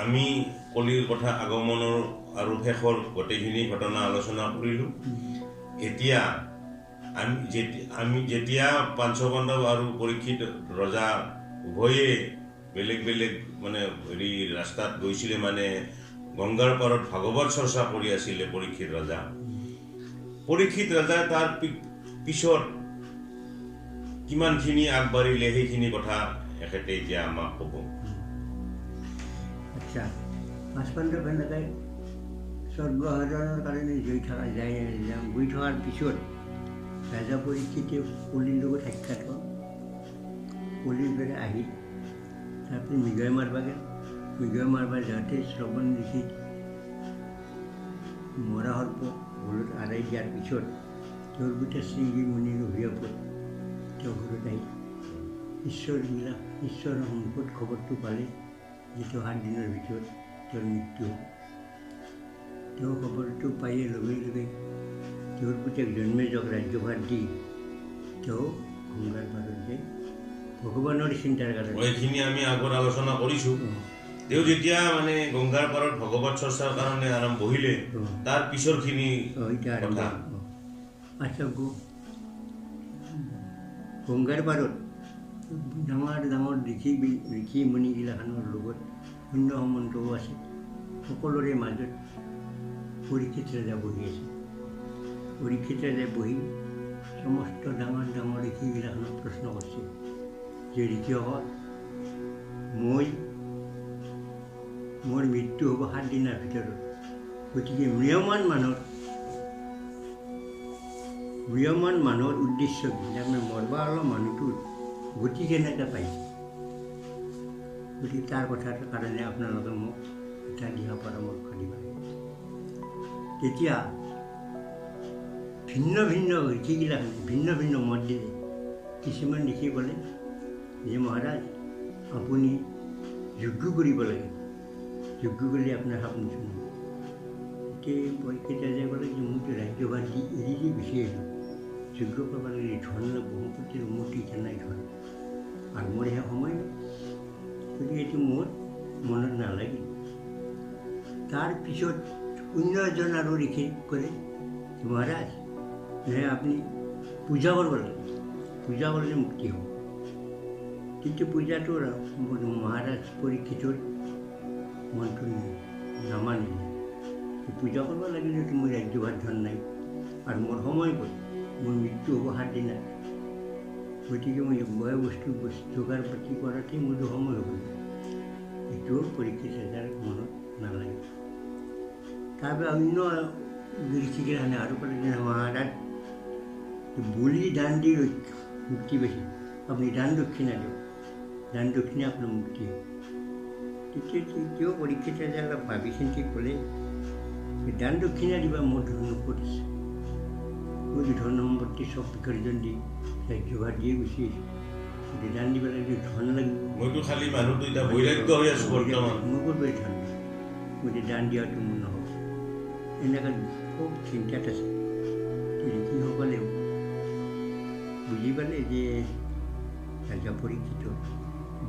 আমি কলিৰ কথা আগমনৰ আৰু শেষৰ গোটেইখিনি ঘটনা আলোচনা কৰিলোঁ। এতিয়া আমি যেতিয়া পাঞ্চপাণ্ডৱ আৰু পৰীক্ষিত ৰজা উভয়ে বেলেগ বেলেগ মানে ৰাস্তাত গৈছিলে, মানে গংগাৰ পাৰত ভাগৱত চৰ্চা কৰি আছিলে পৰীক্ষিত ৰজা তাৰ পিছত কিমানখিনি আগবাঢ়িলে সেইখিনি কথা এখেতে এতিয়া আমাক ক'ব। আচ্ছা, পাঞ্চপাণ্ডৱ এনেকৈ স্বৰ্গসাধনৰ কাৰণে গৈ থকাৰ পিছত ৰাজা পৰীক্ষিতে কলিৰ লগত সাক্ষাৎ হ'ল। কলিৰ পৰা আহিল, তাৰপিছত মৃগয়ে মাৰবা যাওঁতে শ্ৰৱণ ঋষি মৰা সৰ্প ঘৰত আৰাই দিয়াৰ পিছত তেওঁৰ গোটেই শৃংগী মুনিৰ অভিশাপত তেওঁ ঘৰত আহিল। ঈশ্বৰৰ সন্মুখত খবৰটো পালে যিটো 7 দিনৰ ভিতৰত তেওঁৰ মৃত্যু হ'ব। তেওঁ খবৰটো পায়ে লগে লগে তেওঁৰ পুতেক জন্মেজক ৰাজ্যভাৰ দি তেওঁ গংগাৰ পাৰত যাই ভগৱানৰ চিন্তাৰ কাৰণে এইখিনি আমি আগত আলোচনা কৰিছোঁ। তেওঁ যেতিয়া মানে গংগাৰ পাৰত ভগৱত চৰ্চাৰ কাৰণে বহিলে, তাৰ পিছৰখিনি কথা। আচ্ছা, গংগাৰ পাৰত ডাঙৰ ডাঙৰ ঋষি মুনিগিলাখনৰ লগত শূন্য সম্বন্ধও আছে। সকলোৰে মাজত পৰীক্ষিত ৰজা বহি আছে। পৰীক্ষিত ৰজাই বহি সমস্ত ডাঙৰ ডাঙৰ ঋষিগিলাখনক প্ৰশ্ন কৰিছে যে ঋষিসকল, মোৰ মৃত্যু হ'ব 7 দিনৰ ভিতৰত। গতিকে ম্ৰিয়মান মানুহৰ উদ্দেশ্য কি? তাৰমানে মৰবা অলপ মানুহটোৰ গতি কেনেকৈ পাইছে? গতিকে তাৰ কথাৰ কাৰণে আপোনালোকে মোক এটা দিহা পৰামৰ্শ দিব লাগিব। তেতিয়া ভিন্ন ভিন্ন ঋষিগিলাখনে ভিন্ন ভিন্ন মত দিলে। কিছুমান ঋষি ক'লে যে মহাৰাজ, আপুনি যজ্ঞ কৰিব লাগে, যজ্ঞ কৰিলে আপোনাৰ সপোন শুনিব। এতিয়া পৰীক্ষিত ৰজাই ক'লে যে মইতো ৰাজ্যভাৰ দি এৰি গুচি আহিলোঁ, যজ্ঞ কৰিব লাগিলে ধন লাগিব, সম্পত্তিৰ উন্নতি নাই ধন, আৰু মোৰ সেই সময় নাই, গতিকে এইটো মোৰ মনত নালাগিল। তাৰপিছত অন্য এজন আৰু ঋষি ক'লে মহাৰাজ, আপুনি পূজা কৰিব লাগে, পূজা কৰিলে মুক্তি হ'ব। কিন্তু পূজাটো মহাৰাজ পৰীক্ষিতৰ মনটো নামানিলে। পূজা কৰিব লাগিলেতো মোৰ ৰাজ্যভাৰ ধন নাই, আৰু মোৰ সময় ক'ত, মোৰ মৃত্যু হ'ব 7 দিনত। গতিকে মই বয় বস্তু যোগাৰ পাতি কৰাতেই মোৰতো সময় হ'ব। এইটোও পৰীক্ষিত ৰজাৰ মনত নালাগে। তাৰপৰা অন্য ঋষিগিলাখনে আৰু ক'লে যে মহাৰাজ, বলি দান দি মুক্তি পাইছে, আপুনি দান দক্ষিণা দিয়ক, দান দক্ষিণা আপোনাৰ মুক্তি হ'ব। তেতিয়াও পৰীক্ষিত ৰজাই অলপ ভাবি চিন্তি ক'লে দান দক্ষিণা দিবা, মোৰ ধন ক'ত আছে? মই ধন সম্পত্তি চব বিসৰ্জন দি ৰাজ্যভাৰ দিয়ে গুচি আহিছোঁ। গতিকে দান দিব লাগিলে ধন লাগিব, মইতো খালি মানুহটো এতিয়া বৈৰাগ্য হৈ আছোঁ বৰ্তমান, মই ক'ত পাৰি ধন দিম? গতিকে দান দিয়াটো মোৰ নহ'ব। এনেকৈ খুব চিন্তাত আছে। ঋষিসকলেও বুজি পালে যে ৰাজা পৰীক্ষিতৰ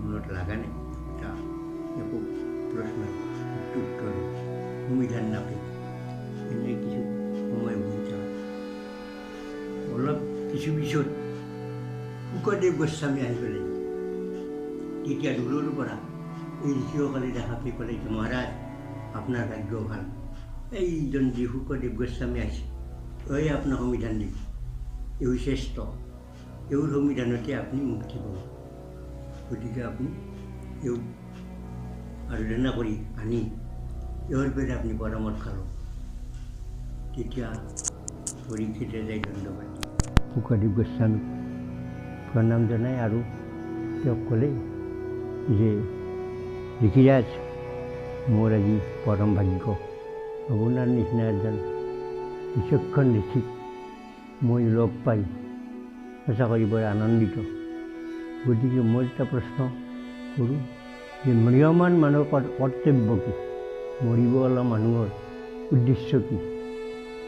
মনত লগা নাই, এটা একো প্ৰশ্নৰ উত্তৰ সমিধান নাপায়। এনে কিছু সময় বহি থকা অলপ কিছু পিছত শুকদেৱ গোস্বামী আহি পেলাই তেতিয়া দূৰৰ পৰা এই ঋষিসকলে দেখা পাই ক'লে যে মহাৰাজ, আপোনাৰ ভাগ্য ভাল, এইজন যি শুকদেৱ গোস্বামী আহিছে, এই আপোনাক সংবিধান দিব, এই শ্ৰেষ্ঠ, এইৰ সংবিধানতে আপুনি মুক্তি পাব। গতিকে আপুনি এই আৰাধনা কৰি আনি এইৰ পৰা আপুনি পৰামৰ্শ লওক। তেতিয়া পৰীক্ষিতে যাই ধন্যবাদ শুকদেৱ গোস্বামীক প্ৰণাম জনাই আৰু তেওঁক ক'লে যে ঋষিৰাজ, মোৰ আজি পৰম ভাগ্য, আপোনাৰ নিচিনা এজন বিচক্ষণ ঋষিক মই লগ পাই সঁচাকৈ বৰ আনন্দিত। গতিকে মই এটা প্ৰশ্ন কৰোঁ যে ম্ৰিয়মান মানুহৰ কৰ্তব্য কি? মৰিব ওলোৱা মানুহৰ উদ্দেশ্য কি?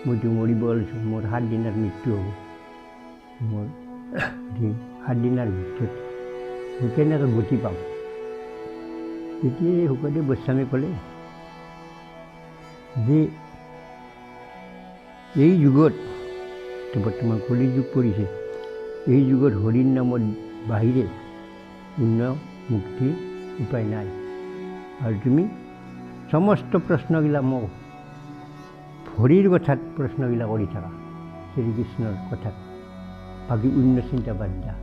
মইতো মৰিব ওলাইছোঁ, মোৰ 7 দিনত মৃত্যু হ'ব, মোৰ 7 দিনৰ ভিতৰত মই কেনেকৈ গতি পাম? তেতিয়া শুকদেৱ গোস্বামী ক'লে যে এই যুগত বৰ্তমান কলি যুগ পৰিছে, এই যুগত হৰিৰ নামৰ বাহিৰে অন্য মুক্তিৰ উপায় নাই। আৰু তুমি সমস্ত প্ৰশ্নগিলা মোক হৰিৰ কথাত প্ৰশ্নগিলা কৰি থাকা, শ্ৰীকৃষ্ণৰ কথাত, বাকী অন্য চিন্তা বাদ দিয়া,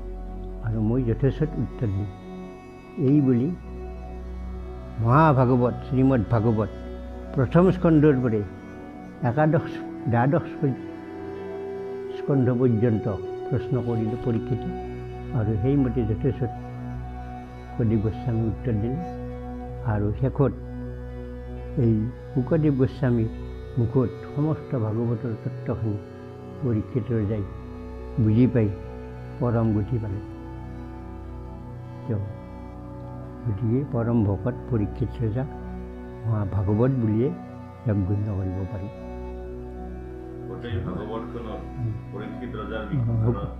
আৰু মই যথেষ্ট উত্তৰ দিম। এই বুলি মহাভাগৱত শ্ৰীমদ ভাগৱত প্ৰথম স্কন্ধৰ পৰা দ্বাদশ স্কন্ধ পৰ্যন্ত প্ৰশ্ন কৰিলোঁ পৰীক্ষিত, আৰু সেইমতে যথেষ্ট শুকদেৱ গোস্বামী উত্তৰ দিলে। আৰু শেষত এই শুকদেৱ গোস্বামীৰ মুখত সমস্ত ভাগৱতৰ তত্ত্বখিনি পৰীক্ষিত ৰজাই বুজি পাই পৰম গতি পালে। গতিকে পৰম ভকত পৰীক্ষিত ৰজা মহাভাগৱত বুলিয়ে ইয়াক গণ্য কৰিব পাৰি।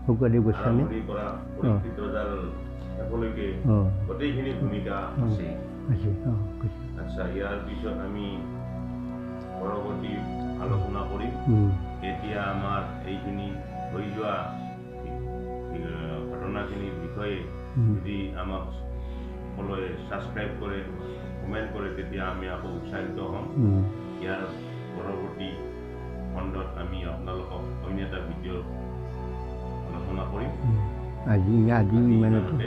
শুকদেৱ গোস্বামী গোটেইখিনি ভূমিকা আছে। আচ্ছা, ইয়াৰ পিছত আমি পৰৱৰ্তী আলোচনা কৰিম। এতিয়া আমাৰ এইখিনি হৈ যোৱা ঘটনাখিনিৰ বিষয়ে যদি আমাক সকলোৱে ছাবস্ক্ৰাইব কৰে, কমেণ্ট কৰে, তেতিয়া আমি আকৌ উৎসাহিত হ'ম। ইয়াৰ পৰৱৰ্তী খণ্ডত আমি আপোনালোকক অন্য এটা ভিডিঅ' আলোচনা কৰিম। আজি ইমানতে।